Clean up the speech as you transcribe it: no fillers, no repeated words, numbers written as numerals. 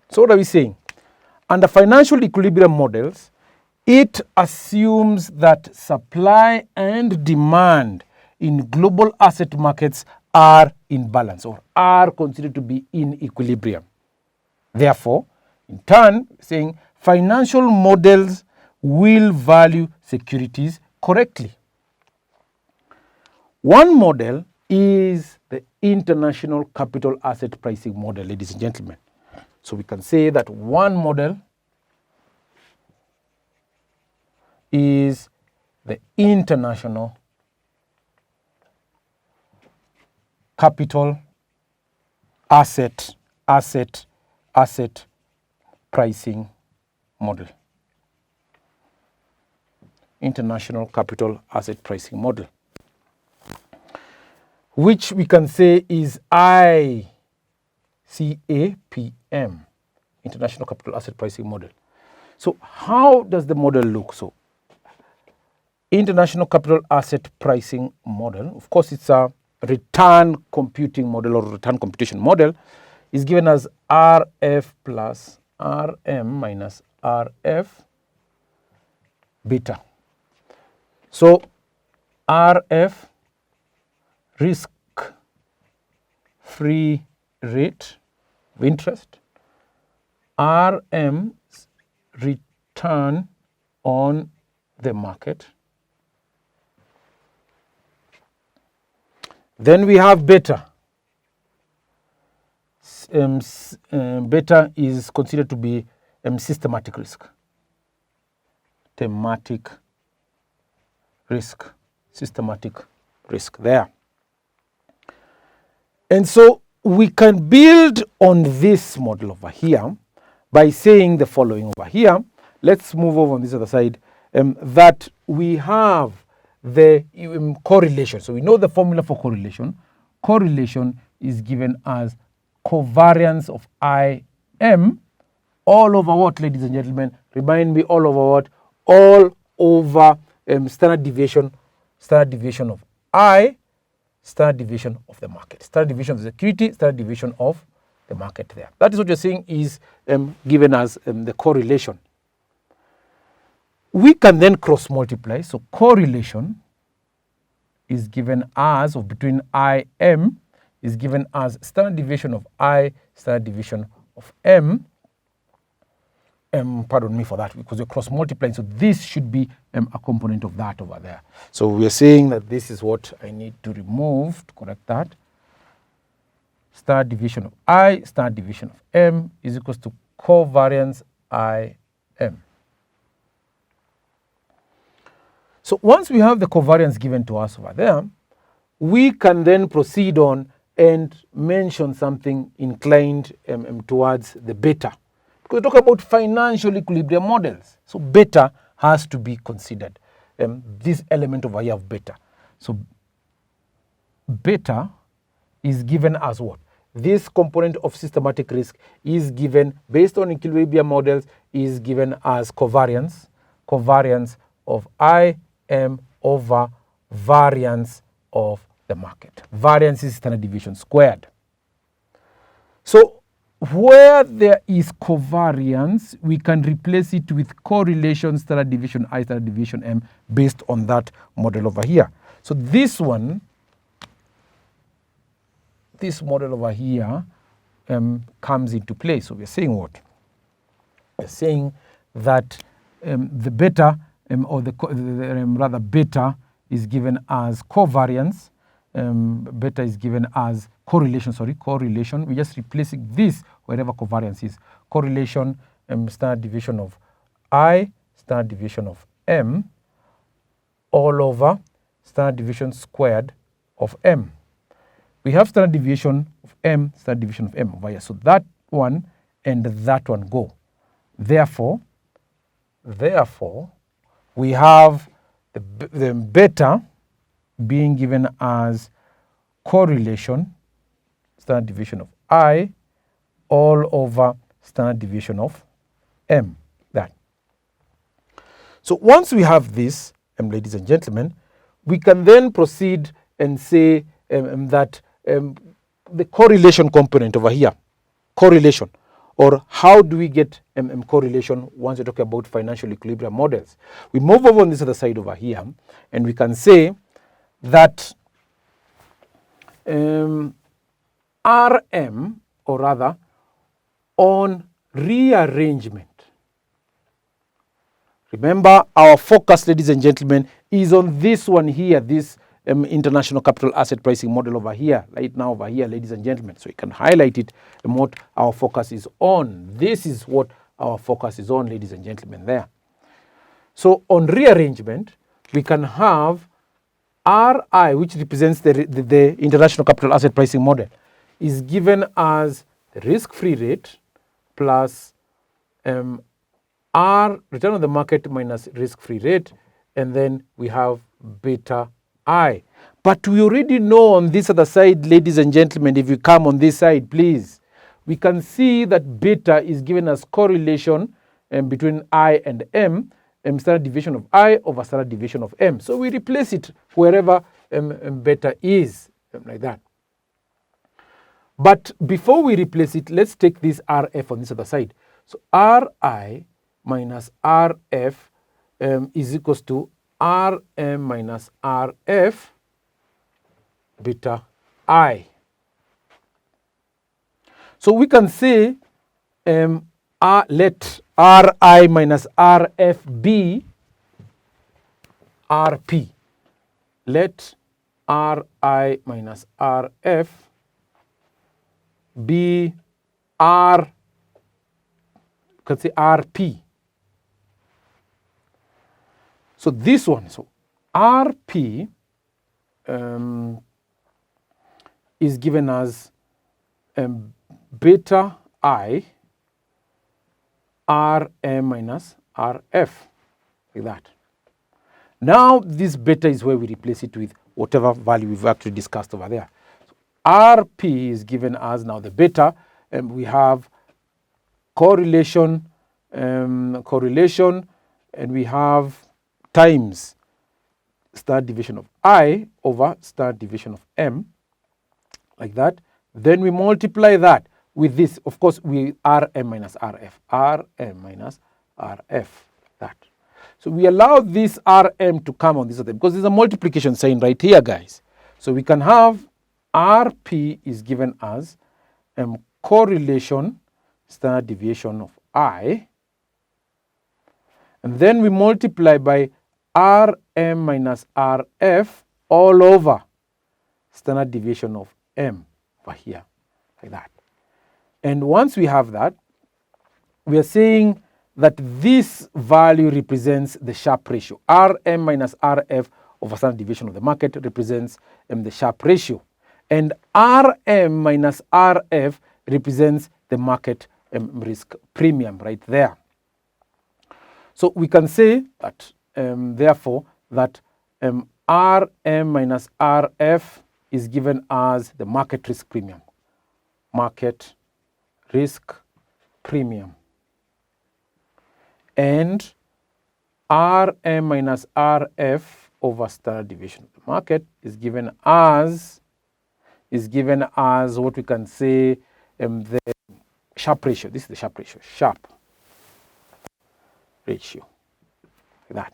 So what are we saying? Under financial equilibrium models, it assumes that supply and demand in global asset markets are in balance or are considered to be in equilibrium. Therefore, in turn, saying financial models will value securities correctly. One model is the international capital asset pricing model, ladies and gentlemen. So we can say that one model is the international capital asset pricing model. International capital asset pricing model, which we can say is ICAPM, International Capital Asset Pricing Model. So how does the model look? So International Capital Asset Pricing Model, of course it's a return computing model or return computation model, is given as RF plus RM minus RF beta. So RF, risk-free rate of interest, RM, return on the market. Then we have beta. Beta is considered to be systematic risk. Systematic risk there. And so we can build on this model over here by saying the following over here. Let's move over on this other side, that we have the correlation. So we know the formula for correlation. Correlation is given as covariance of IM all over what, ladies and gentlemen? Remind me, all over what? All over standard deviation of I, standard deviation of the market. Standard deviation of the security, standard deviation of the market there. That is what you're saying is given as the correlation. We can then cross multiply. So correlation is given as, or between IM, is given as standard deviation of I, standard deviation of M. Pardon me for that, because we're cross multiplying. So this should be a component of that over there. So we're saying that this is what I need to remove to correct that. Standard deviation of I, standard deviation of M is equals to covariance IM. So once we have the covariance given to us over there, we can then proceed on and mention something inclined towards the beta. Because we talk about financial equilibrium models. So beta has to be considered. This element over here of beta. So beta is given as what? This component of systematic risk is given, based on equilibrium models, is given as covariance of IM over variance of the market. Variance is standard deviation squared. So where there is covariance, we can replace it with correlation, standard deviation I, standard deviation M, based on that model over here. So this model over here comes into play. So we're saying what? We're saying that the beta, or rather beta, is given as covariance. Beta is given as correlation. We're just replacing this wherever covariance is. Correlation, standard deviation of I, standard deviation of M, all over standard deviation squared of M. We have standard deviation of M, standard deviation of M over here. So that one and that one go. Therefore, we have the beta being given as correlation, standard deviation of I, all over standard deviation of M. That. So once we have this, ladies and gentlemen, we can then proceed and say that the correlation component over here, correlation or how do we get correlation once we talk about financial equilibrium models? We move over on this other side over here, and we can say that RM, or rather on rearrangement. Remember, our focus, ladies and gentlemen, is on this one here, this international capital asset pricing model over here, right now over here, ladies and gentlemen. So you can highlight it and what our focus is on. This is what our focus is on, ladies and gentlemen, there. So on rearrangement, we can have RI, which represents the international capital asset pricing model, is given as the risk-free rate plus R, return on the market, minus risk-free rate, and then we have beta I. But we already know on this other side, ladies and gentlemen, if you come on this side, please, we can see that beta is given as correlation between I and M, standard deviation of I over standard deviation of M. So we replace it wherever beta is, like that. But before we replace it, let's take this RF on this other side. So RI minus RF is equals to RM minus RF beta I. So we can say let RI minus RF be RP. Let RI minus RF be R, you can say RP. So this one, so RP is given as beta I RM minus RF, like that. Now this beta is where we replace it with whatever value we've actually discussed over there. So RP is given as now the beta, and we have correlation, and we have times standard deviation of I over standard deviation of M, like that. Then we multiply that with this, of course, we RM minus RF, RM minus RF, that. So we allow this RM to come on this other, because there's a multiplication sign right here, guys. So we can have RP is given as correlation standard deviation of I, and then we multiply by RM minus RF all over standard deviation of M over here, like that. And once we have that, we are saying that this value represents the Sharpe ratio. RM minus RF over standard deviation of the market represents the Sharpe ratio. And RM minus RF represents the market risk premium right there. So we can say that, therefore, that RM minus RF is given as the market risk premium. Market risk premium. And RM minus RF over standard deviation of the market is given as what we can say the Sharpe ratio. This is the Sharpe ratio. Sharpe ratio. Like that.